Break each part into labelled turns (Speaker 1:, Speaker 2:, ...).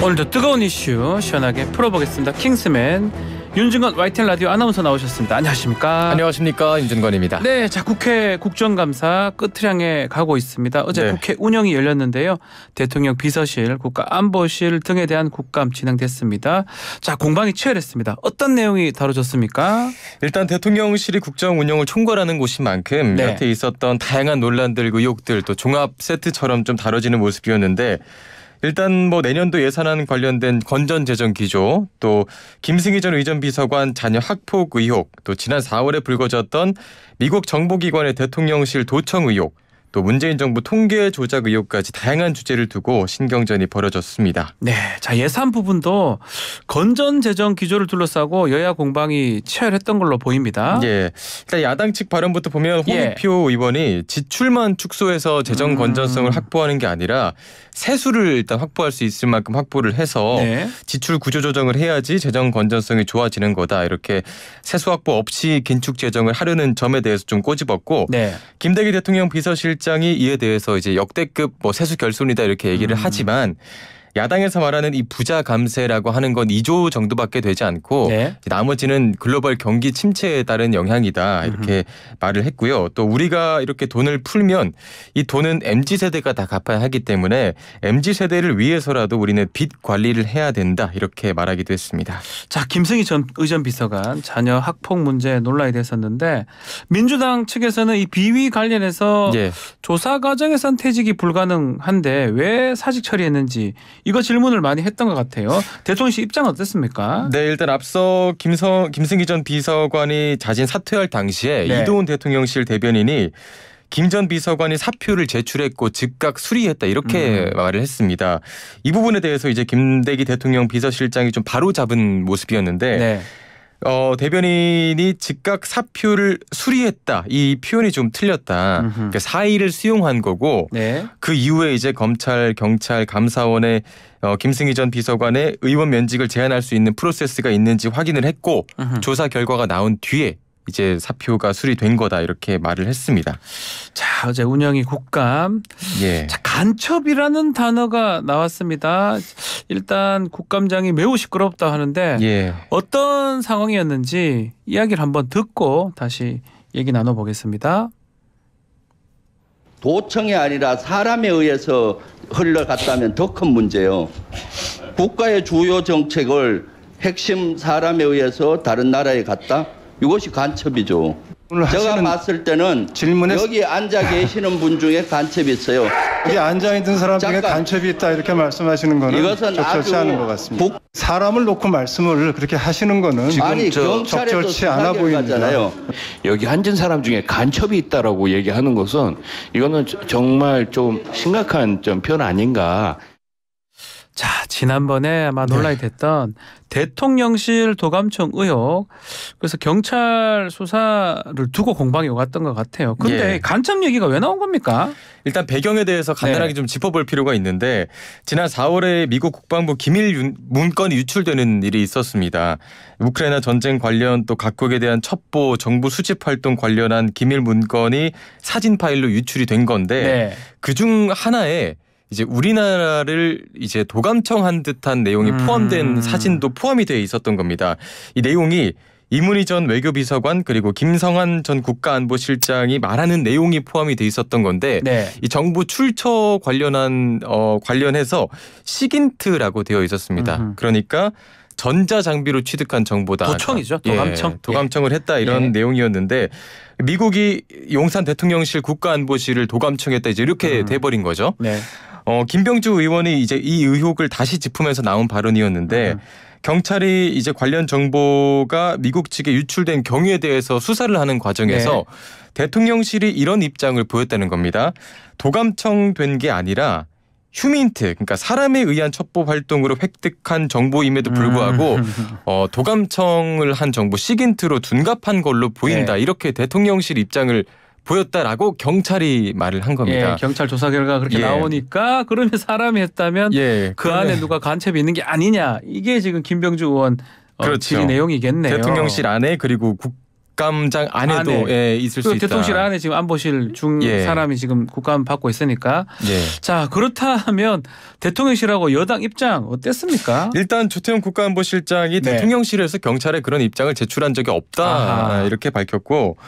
Speaker 1: 오늘도 뜨거운 이슈 시원하게 풀어보겠습니다. 킹스맨 윤중건 YTN 라디오 아나운서 나오셨습니다. 안녕하십니까?
Speaker 2: 안녕하십니까, 윤중건입니다.
Speaker 1: 네, 자 국회 국정감사 끝을 향해 가고 있습니다. 어제 국회 운영이 열렸는데요. 대통령 비서실, 국가안보실 등에 대한 국감 진행됐습니다. 자, 공방이 치열했습니다. 어떤 내용이 다뤄졌습니까?
Speaker 2: 일단 대통령실이 국정 운영을 총괄하는 곳인 만큼 여태 있었던 다양한 논란들, 의혹들 또 종합 세트처럼 좀 다뤄지는 모습이었는데, 일단 내년도 예산안 관련된 건전재정 기조, 또 김승희 전 의전 비서관 자녀 학폭 의혹, 또 지난 4월에 불거졌던 미국 정보기관의 대통령실 도청 의혹, 또 문재인 정부 통계 조작 의혹까지 다양한 주제를 두고 신경전이 벌어졌습니다.
Speaker 1: 네, 자 예산 부분도 건전 재정 기조를 둘러싸고 여야 공방이 치열했던 걸로 보입니다.
Speaker 2: 예, 일단 야당 측 발언부터 보면 홍익표 의원이 지출만 축소해서 재정 건전성을 확보하는 게 아니라 세수를 일단 확보할 수 있을 만큼 확보를 해서 지출 구조 조정을 해야지 재정 건전성이 좋아지는 거다. 이렇게 세수 확보 없이 긴축 재정을 하려는 점에 대해서 좀 꼬집었고, 김대기 대통령 비서실장이 이에 대해서 이제 역대급 세수 결손이다 이렇게 얘기를 하지만, 야당에서 말하는 이 부자 감세라고 하는 건 2조 정도밖에 되지 않고 나머지는 글로벌 경기 침체에 따른 영향이다 이렇게 말을 했고요. 또 우리가 이렇게 돈을 풀면 이 돈은 MZ세대가 다 갚아야 하기 때문에 MZ세대를 위해서라도 우리는 빚 관리를 해야 된다 이렇게 말하기도 했습니다.
Speaker 1: 자, 김승희 전 의전 비서관 자녀 학폭 문제 논란이 됐었는데, 민주당 측에서는 이 비위 관련해서 조사 과정에선 퇴직이 불가능한데 왜 사직 처리했는지 이거 질문을 많이 했던 것 같아요. 대통령실 입장은 어땠습니까?
Speaker 2: 네, 일단 앞서 김승희 전 비서관이 자진 사퇴할 당시에 이도훈 대통령실 대변인이 김 전 비서관이 사표를 제출했고 즉각 수리했다 이렇게 말을 했습니다. 이 부분에 대해서 이제 김대기 대통령 비서실장이 좀 바로잡은 모습이었는데, 대변인이 즉각 사표를 수리했다 이 표현이 좀 틀렸다. 그러니까 사의를 수용한 거고 그 이후에 이제 검찰, 경찰, 감사원에 김승희 전 비서관의 의원 면직을 제한할 수 있는 프로세스가 있는지 확인을 했고 조사 결과가 나온 뒤에 이제 사표가 수리된 거다 이렇게 말을 했습니다.
Speaker 1: 자, 어제 운영이 국감. 자, 간첩이라는 단어가 나왔습니다. 일단 국감장이 매우 시끄럽다 하는데 어떤 상황이었는지 이야기를 한번 듣고 다시 얘기 나눠보겠습니다.
Speaker 3: 도청이 아니라 사람에 의해서 흘러갔다면 더 큰 문제예요. 국가의 주요 정책을 핵심 사람에 의해서 다른 나라에 갔다? 이것이 간첩이죠. 제가 봤을 때는 여기 앉아 계시는 분 중에 간첩이 있어요.
Speaker 4: 여기 앉아있는 사람 중에 간첩이 있다 이렇게 말씀하시는 거는
Speaker 3: 이것은
Speaker 4: 적절치 않은 것 같습니다. 사람을 놓고 말씀을 그렇게 하시는 거는
Speaker 3: 지금
Speaker 4: 적절치 않아 보입니다.
Speaker 5: 여기 앉은 사람 중에 간첩이 있다라고 얘기하는 것은 이거는 정말 좀 심각한 좀 표현 아닌가.
Speaker 1: 자, 지난번에 아마 논란이 됐던 대통령실 도감청 의혹, 그래서 경찰 수사를 두고 공방이 오갔던 것 같아요. 그런데 간첩 얘기가 왜 나온 겁니까?
Speaker 2: 일단 배경에 대해서 간단하게 좀 짚어볼 필요가 있는데, 지난 4월에 미국 국방부 기밀 문건이 유출되는 일이 있었습니다. 우크라이나 전쟁 관련 또 각국에 대한 첩보, 정부 수집 활동 관련한 기밀 문건이 사진 파일로 유출이 된 건데 그중 하나에 이제 우리나라를 이제 도감청한 듯한 내용이 포함된 사진도 포함이 되어 있었던 겁니다. 이 내용이 이문희 전 외교비서관 그리고 김성한 전 국가안보실장이 말하는 내용이 포함이 돼 있었던 건데 이 정부 출처 관련해서 시긴트라고 되어 있었습니다. 그러니까 전자장비로 취득한 정보다.
Speaker 1: 도청이죠. 도감청.
Speaker 2: 도감청을 했다 이런 내용이었는데, 미국이 용산 대통령실 국가안보실을 도감청했다 이제 이렇게 돼버린 거죠. 김병주 의원이 이제 이 의혹을 다시 짚으면서 나온 발언이었는데, 경찰이 이제 관련 정보가 미국 측에 유출된 경위에 대해서 수사를 하는 과정에서 대통령실이 이런 입장을 보였다는 겁니다. 도감청된 게 아니라 휴민트, 그러니까 사람에 의한 첩보 활동으로 획득한 정보임에도 불구하고 도감청을 한 정보 시긴트로 둔갑한 걸로 보인다. 이렇게 대통령실 입장을 보였다라고 경찰이 말을 한 겁니다.
Speaker 1: 경찰 조사 결과가 그렇게 나오니까 그러면 사람이 했다면 그 안에 누가 간첩이 있는 게 아니냐. 이게 지금 김병주 의원 질의 내용이겠네요.
Speaker 2: 대통령실 안에 그리고 국감장 안에도 예, 있을 수 있다.
Speaker 1: 대통령실 안에 지금 안보실 중 사람이 지금 국감 받고 있으니까. 자, 그렇다면 대통령실하고 여당 입장 어땠습니까?
Speaker 2: 일단 조태용 국가안보실장이 대통령실에서 경찰에 그런 입장을 제출한 적이 없다 이렇게 밝혔고,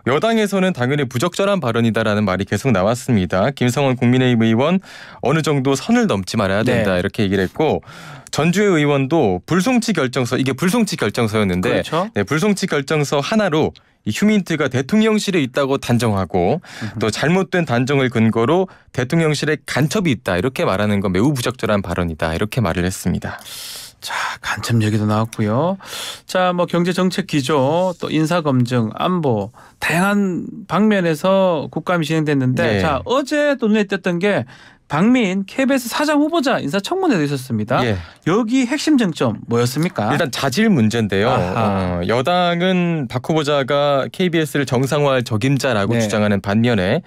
Speaker 2: 여당에서는 당연히 부적절한 발언이다라는 말이 계속 나왔습니다. 김성원 국민의힘 의원 어느 정도 선을 넘지 말아야 된다 이렇게 얘기를 했고, 전주의 의원도 불송치 결정서, 이게 불송치 결정서였는데
Speaker 1: 그렇죠.
Speaker 2: 불송치 결정서 하나로 이 휴민트가 대통령실에 있다고 단정하고 또 잘못된 단정을 근거로 대통령실에 간첩이 있다 이렇게 말하는 건 매우 부적절한 발언이다 이렇게 말을 했습니다.
Speaker 1: 자, 간첩 얘기도 나왔고요. 자, 뭐 경제 정책 기조, 또 인사 검증, 안보 다양한 방면에서 국감이 진행됐는데 자, 어제 또 눈에 띄었던 게 박민 KBS 사장 후보자 인사청문회도 있었습니다. 여기 핵심 쟁점 뭐였습니까?
Speaker 2: 일단 자질 문제인데요. 여당은 박 후보자가 KBS를 정상화할 적임자라고 주장하는 반면에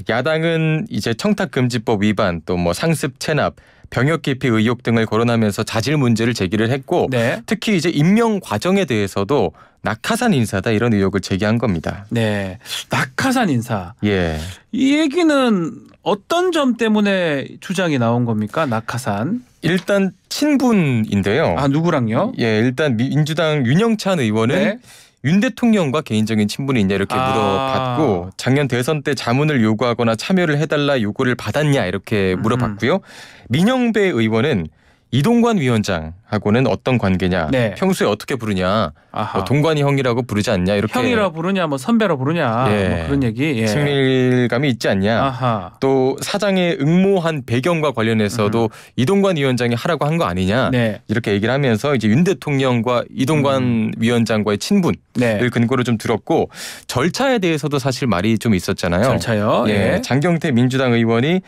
Speaker 2: 야당은 이제 청탁금지법 위반, 또 뭐 상습 체납, 병역 기피 의혹 등을 거론하면서 자질 문제를 제기를 했고 특히 이제 임명 과정에 대해서도 낙하산 인사다 이런 의혹을 제기한 겁니다.
Speaker 1: 네, 낙하산 인사.
Speaker 2: 예.
Speaker 1: 이 얘기는 어떤 점 때문에 주장이 나온 겁니까? 낙하산.
Speaker 2: 일단 친분인데요.
Speaker 1: 아, 누구랑요?
Speaker 2: 예, 일단 민주당 윤영찬 의원은 윤 대통령과 개인적인 친분이 있냐 이렇게 물어봤고, 작년 대선 때 자문을 요구하거나 참여를 해달라 요구를 받았냐 이렇게 물어봤고요. 민영배 의원은 이동관 위원장하고는 어떤 관계냐, 평소에 어떻게 부르냐, 뭐 동관이 형이라고 부르지 않냐 이렇게.
Speaker 1: 형이라 부르냐, 뭐 선배라 부르냐, 뭐 그런 얘기.
Speaker 2: 친밀감이 있지 않냐. 또 사장의 응모한 배경과 관련해서도 이동관 위원장이 하라고 한 거 아니냐 이렇게 얘기를 하면서 이제 윤 대통령과 이동관 위원장과의 친분을 근거로 좀 들었고, 절차에 대해서도 사실 말이 좀 있었잖아요.
Speaker 1: 절차요.
Speaker 2: 장경태 민주당 의원이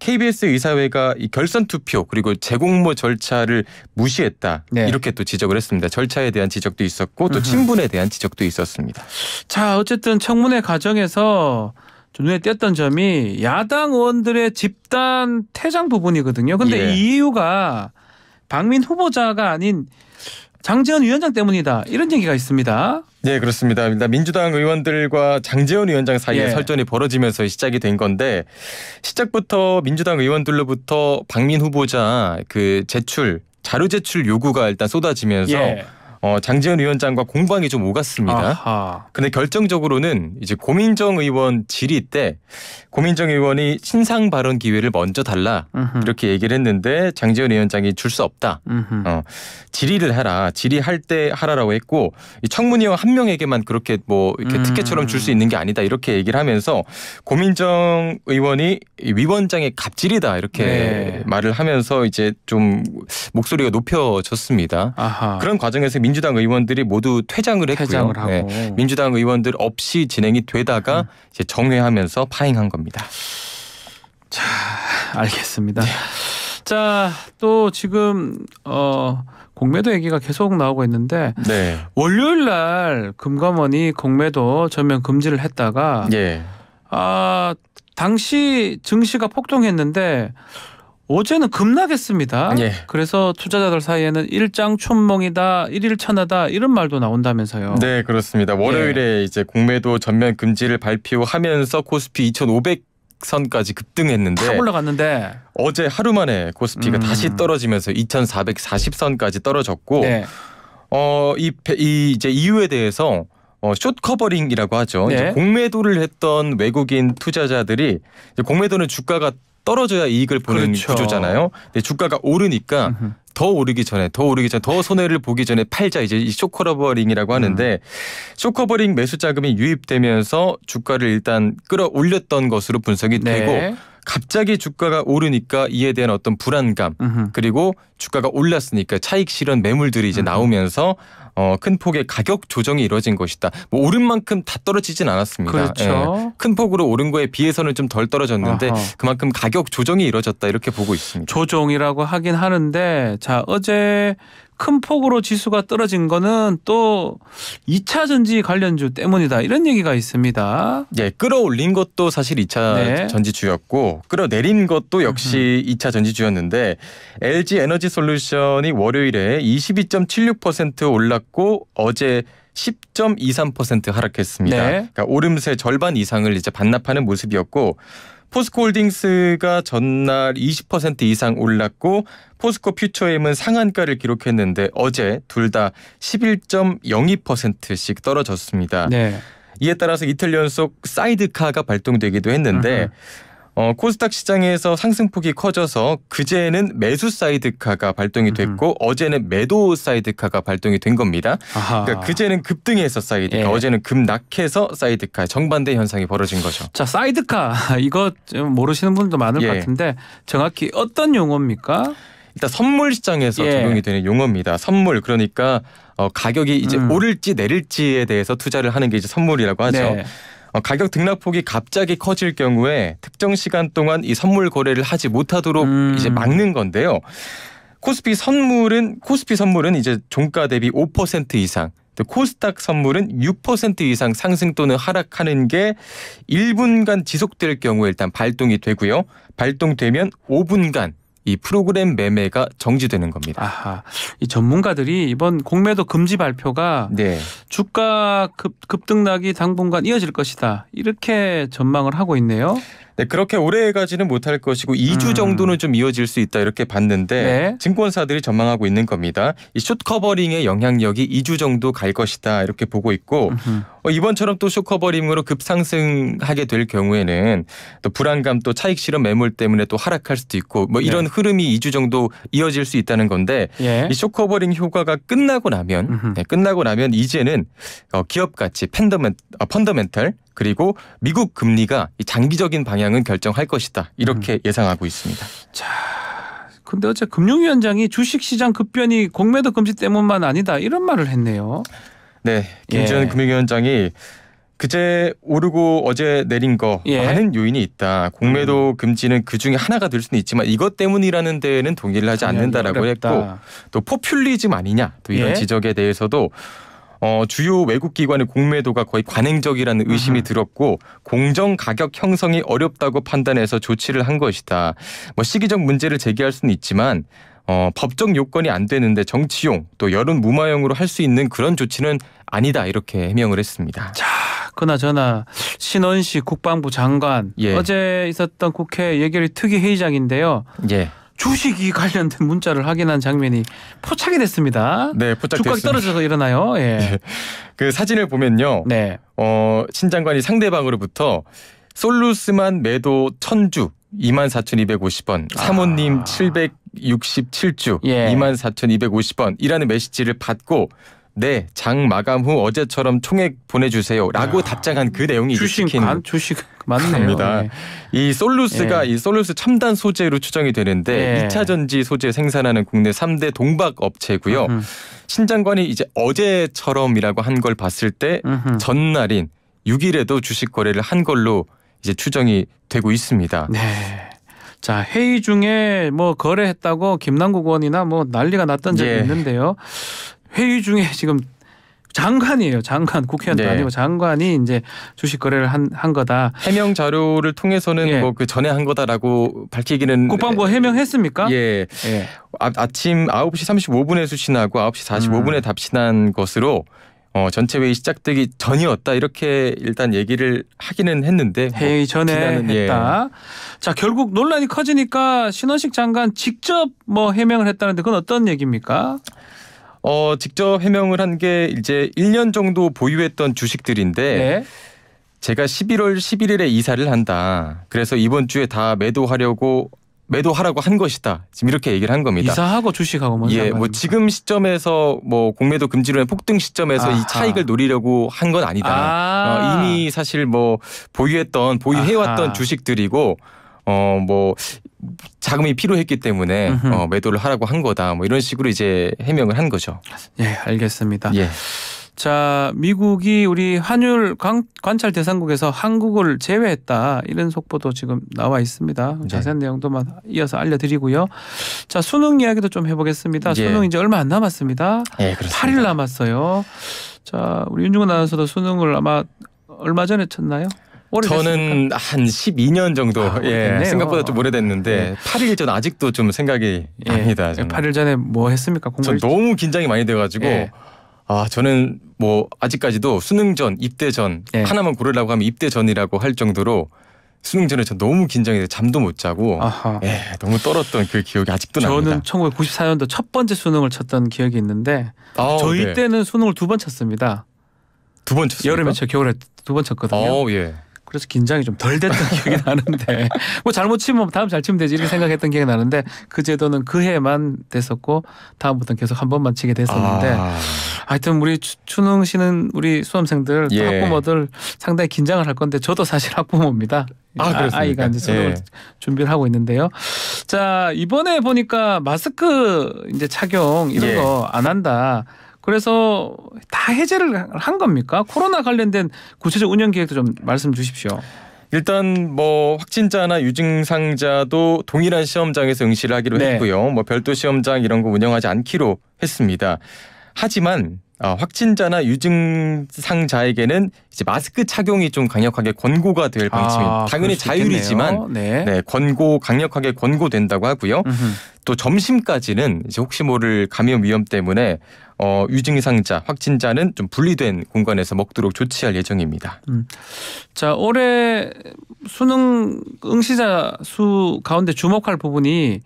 Speaker 2: KBS 의사회가 이 결선 투표 그리고 재공모 절차를 무시했다 이렇게 또 지적을 했습니다. 절차에 대한 지적도 있었고 또 친분에 대한 지적도 있었습니다.
Speaker 1: 자, 어쨌든 청문회 과정에서 좀 눈에 띄었던 점이 야당 의원들의 집단 퇴장 부분이거든요. 근데 이 이유가 박민 후보자가 아닌 장제원 위원장 때문이다 이런 얘기가 있습니다.
Speaker 2: 네, 그렇습니다. 일단 민주당 의원들과 장제원 위원장 사이에 설전이 벌어지면서 시작이 된 건데, 시작부터 민주당 의원들로부터 박민 후보자 그 자료 제출 요구가 일단 쏟아지면서 장제원 위원장과 공방이 좀 오갔습니다. 근데 결정적으로는 이제 고민정 의원 질의 때 고민정 의원이 신상 발언 기회를 먼저 달라 이렇게 얘기를 했는데 장제원 위원장이 줄 수 없다. 질의를 하라. 질의할 때 하라라고 했고, 이 청문위원 한 명에게만 그렇게 뭐 이렇게 특혜처럼 줄 수 있는 게 아니다 이렇게 얘기를 하면서 고민정 의원이 위원장의 갑질이다 이렇게 말을 하면서 이제 좀 목소리가 높여졌습니다. 그런 과정에서 민주당 의원들이 모두 퇴장을 했고요. 민주당 의원들 없이 진행이 되다가 이제 정회하면서 파행한 겁니다.
Speaker 1: 자, 알겠습니다. 자, 또 지금 공매도 얘기가 계속 나오고 있는데 월요일 날 금감원이 공매도 전면 금지를 했다가 당시 증시가 폭등했는데 어제는 급락했습니다. 그래서 투자자들 사이에는 일장춘몽이다, 일일천하다 이런 말도 나온다면서요.
Speaker 2: 네, 그렇습니다. 월요일에 이제 공매도 전면 금지를 발표하면서 코스피 2,500선까지 급등했는데
Speaker 1: 탁 올라갔는데
Speaker 2: 어제 하루 만에 코스피가 다시 떨어지면서 2,440선까지 떨어졌고 이제 이유에 대해서 숏 커버링이라고 하죠. 이제 공매도를 했던 외국인 투자자들이 이제 공매도는 주가가 떨어져야 이익을 보는 구조잖아요. 근데 주가가 오르니까 더 오르기 전에 더 손해를 보기 전에 팔자, 이제 이 숏커버링이라고 하는데 숏커버링 매수 자금이 유입되면서 주가를 일단 끌어올렸던 것으로 분석이 되고, 갑자기 주가가 오르니까 이에 대한 어떤 불안감 그리고 주가가 올랐으니까 차익 실현 매물들이 이제 나오면서 큰 폭의 가격 조정이 이루어진 것이다. 뭐 오른 만큼 다 떨어지진 않았습니다.
Speaker 1: 그렇죠.
Speaker 2: 큰 폭으로 오른 거에 비해서는 좀 덜 떨어졌는데 그만큼 가격 조정이 이루어졌다 이렇게 보고 있습니다.
Speaker 1: 조정이라고 하긴 하는데, 자, 어제 큰 폭으로 지수가 떨어진 거는 또 2차 전지 관련주 때문이다 이런 얘기가 있습니다.
Speaker 2: 끌어올린 것도 사실 2차 전지주였고 끌어내린 것도 역시 2차 전지주였는데, LG 에너지 솔루션이 월요일에 22.76% 올랐고 어제 10.23% 하락했습니다.
Speaker 1: 네.
Speaker 2: 그러니까 오름세 절반 이상을 이제 반납하는 모습이었고 포스코홀딩스가 전날 20% 이상 올랐고 포스코 퓨처엠은 상한가를 기록했는데 어제 둘 다 11.02%씩 떨어졌습니다.
Speaker 1: 네.
Speaker 2: 이에 따라서 이틀 연속 사이드카가 발동되기도 했는데 코스닥 시장에서 상승폭이 커져서 그제는 매수 사이드카가 발동이 됐고 어제는 매도 사이드카가 발동이 된 겁니다. 그러니까 그제는 급등해서 사이드카,
Speaker 1: 예.
Speaker 2: 어제는 급락해서 사이드카, 정반대 현상이 벌어진 거죠.
Speaker 1: 자, 사이드카 이거 좀 모르시는 분도 많을 것 같은데 정확히 어떤 용어입니까?
Speaker 2: 일단 선물 시장에서 적용이 되는 용어입니다. 선물, 그러니까 가격이 이제 오를지 내릴지에 대해서 투자를 하는 게 이제 선물이라고 하죠.
Speaker 1: 네.
Speaker 2: 가격 등락폭이 갑자기 커질 경우에 특정 시간 동안 이 선물 거래를 하지 못하도록 이제 막는 건데요. 코스피 선물은 이제 종가 대비 5% 이상, 코스닥 선물은 6% 이상 상승 또는 하락하는 게 1분간 지속될 경우에 일단 발동이 되고요. 발동되면 5분간 이 프로그램 매매가 정지되는 겁니다.
Speaker 1: 아하, 이 전문가들이 이번 공매도 금지 발표가 주가 급등락이 당분간 이어질 것이다 이렇게 전망을 하고 있네요.
Speaker 2: 네, 그렇게 오래 가지는 못할 것이고 2주 정도는 좀 이어질 수 있다 이렇게 봤는데 증권사들이 전망하고 있는 겁니다. 이 숏 커버링의 영향력이 2주 정도 갈 것이다 이렇게 보고 있고 이번처럼 또 숏 커버링으로 급상승하게 될 경우에는 또 불안감 또 차익 실현 매물 때문에 또 하락할 수도 있고 뭐 이런 흐름이 2주 정도 이어질 수 있다는 건데 이 숏 커버링 효과가 끝나고 나면 이제는 기업 가치, 펀더멘털 그리고 미국 금리가 이 장기적인 방향은 결정할 것이다 이렇게 예상하고 있습니다.
Speaker 1: 자, 근데 어제 금융위원장이 주식시장 급변이 공매도 금지 때문만 아니다 이런 말을 했네요.
Speaker 2: 네, 김지현 금융위원장이 그제 오르고 어제 내린 거 많은 요인이 있다. 공매도 금지는 그중에 하나가 될 수는 있지만 이것 때문이라는 데에는 동의를 하지 않는다라고 했고 또 포퓰리즘 아니냐 또 이런 지적에 대해서도 주요 외국 기관의 공매도가 거의 관행적이라는 의심이 들었고 공정 가격 형성이 어렵다고 판단해서 조치를 한 것이다. 뭐 시기적 문제를 제기할 수는 있지만 법적 요건이 안 되는데 정치용 또 여론 무마용으로 할 수 있는 그런 조치는 아니다 이렇게 해명을 했습니다.
Speaker 1: 자, 그나저나 신원식 국방부 장관 어제 있었던 국회 예결위 특위회의장인데요. 주식이 관련된 문자를 확인한 장면이 포착이 됐습니다.
Speaker 2: 네, 포착됐습니다.
Speaker 1: 주가가 떨어져서 일어나요.
Speaker 2: 그 사진을 보면요. 신 장관이 상대방으로부터 솔루스만 매도 1000주 24,250원, 사모님 767주 24,250원이라는 메시지를 받고 네, 장 마감 후 어제처럼 총액 보내주세요라고 답장한 그 내용이
Speaker 1: 주식 맞네요.
Speaker 2: 이 솔루스가 이 솔루스 첨단 소재로 추정이 되는데 2차 전지 소재 생산하는 국내 3대 동박 업체고요. 신 장관이 이제 어제처럼이라고 한 걸 봤을 때 전날인 6일에도 주식 거래를 한 걸로 이제 추정이 되고 있습니다.
Speaker 1: 네. 자, 회의 중에 뭐 거래했다고 김남국 의원이나 뭐 난리가 났던 적이 있는데요. 회의 중에 지금 장관이에요. 장관, 국회의원도 아니고 장관이 이제 주식 거래를 한 거다.
Speaker 2: 해명 자료를 통해서는 뭐 그 전에 한 거다라고 밝히기는
Speaker 1: 국방부가 해명했습니까?
Speaker 2: 아침 9시 35분에 수신하고 9시 45분에 답신한 것으로 전체 회의 시작되기 전이었다 이렇게 일단 얘기를 하기는 했는데
Speaker 1: 회의 전에 했다. 자, 결국 논란이 커지니까 신원식 장관 직접 뭐 해명을 했다는데 그건 어떤 얘기입니까?
Speaker 2: 직접 해명을 한 게 이제 1년 정도 보유했던 주식들인데 제가 11월 11일에 이사를 한다. 그래서 이번 주에 다 매도하라고 한 것이다. 지금 이렇게 얘기를 한 겁니다.
Speaker 1: 이사하고 주식하고 뭔 상관입니까?
Speaker 2: 뭐 지금 시점에서 뭐 공매도 금지로 폭등 시점에서 이 차익을 노리려고 한 건 아니다. 이미 사실 뭐 보유해왔던 주식들이고 뭐 자금이 필요했기 때문에 매도를 하라고 한 거다. 뭐 이런 식으로 이제 해명을 한 거죠.
Speaker 1: 알겠습니다. 자, 미국이 우리 환율 관찰 대상국에서 한국을 제외했다. 이런 속보도 지금 나와 있습니다. 자세한 내용도만 이어서 알려드리고요. 자, 수능 이야기도 좀 해보겠습니다. 수능 이제 얼마 안 남았습니다.
Speaker 2: 그렇습니다.
Speaker 1: 8일 남았어요. 자, 우리 윤중근 아나운서도 수능을 아마 얼마 전에 쳤나요?
Speaker 2: 저는 한 12년 정도 생각보다 좀 오래됐는데 8일 전 아직도 좀 생각이 납니다.
Speaker 1: 8일 전에 뭐 했습니까?
Speaker 2: 전 너무 긴장이 많이 돼가지고 저는 뭐 아직까지도 수능 전, 입대 전
Speaker 1: 네.
Speaker 2: 하나만 고르라고 하면 입대 전이라고 할 정도로 수능 전에 저 너무 긴장해서 잠도 못 자고 너무 떨었던 그 기억이 아직도 납니다.
Speaker 1: 저는 1994년도 첫 번째 수능을 쳤던 기억이 있는데 저희
Speaker 2: 네.
Speaker 1: 때는 수능을 2번 쳤습니다.
Speaker 2: 2번 쳤습니까?
Speaker 1: 여름에 쳐 겨울에 2번 쳤거든요.
Speaker 2: 예.
Speaker 1: 그래서 긴장이 좀 덜 됐던 기억이 나는데 뭐 잘못 치면 다음 잘 치면 되지 이렇게 생각했던 기억이 나는데 그 제도는 그 해만 됐었고 다음부터는 계속 한 번만 치게 됐었는데 하여튼 우리 추능 씨는 우리 수험생들 또 학부모들 상당히 긴장을 할 건데 저도 사실 학부모입니다. 아이가 이제 수능을 준비를 하고 있는데요. 자, 이번에 보니까 마스크 이제 착용 이런 거 안 한다. 그래서 다 해제를 한 겁니까? 코로나 관련된 구체적 운영 계획도 좀 말씀 주십시오.
Speaker 2: 일단 뭐 확진자나 유증상자도 동일한 시험장에서 응시를 하기로 했고요. 뭐 별도 시험장 이런 거 운영하지 않기로 했습니다. 하지만 확진자나 유증상자에게는 이제 마스크 착용이 좀 강력하게 권고가 될 방침입니다. 당연히 자율이지만 강력하게 권고된다고 하고요. 또 점심까지는 이제 혹시 모를 감염 위험 때문에 유증상자, 확진자는 좀 분리된 공간에서 먹도록 조치할 예정입니다.
Speaker 1: 자, 올해 수능 응시자 수 가운데 주목할 부분이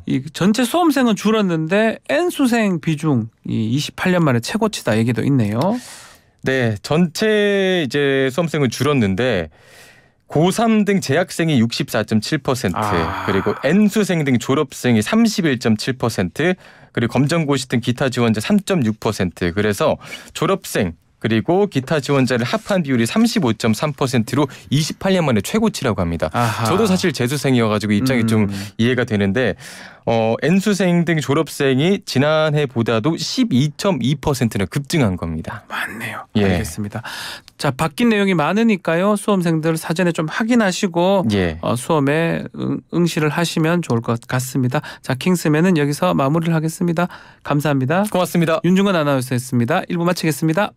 Speaker 1: 이 전체 수험생은 줄었는데 N수생 비중 이 28년 만에 최고치다 얘기도 있네요.
Speaker 2: 네, 전체 이제 수험생은 줄었는데 고3 등 재학생이 64.7%, 그리고 N수생 등 졸업생이 31.7%, 그리고 검정고시 등 기타 지원자 3.6%. 그래서 졸업생 그리고 기타 지원자를 합한 비율이 35.3%로 28년 만에 최고치라고 합니다. 저도 사실 재수생이어가지고 입장이 좀 이해가 되는데 N수생 등 졸업생이 지난해보다도 12.2%나 급증한 겁니다.
Speaker 1: 맞네요. 알겠습니다. 자, 바뀐 내용이 많으니까요. 수험생들 사전에 좀 확인하시고 수험에 응시를 하시면 좋을 것 같습니다. 자, 킹스맨은 여기서 마무리를 하겠습니다. 감사합니다.
Speaker 2: 고맙습니다.
Speaker 1: 윤중건 아나운서였습니다. 1부 마치겠습니다.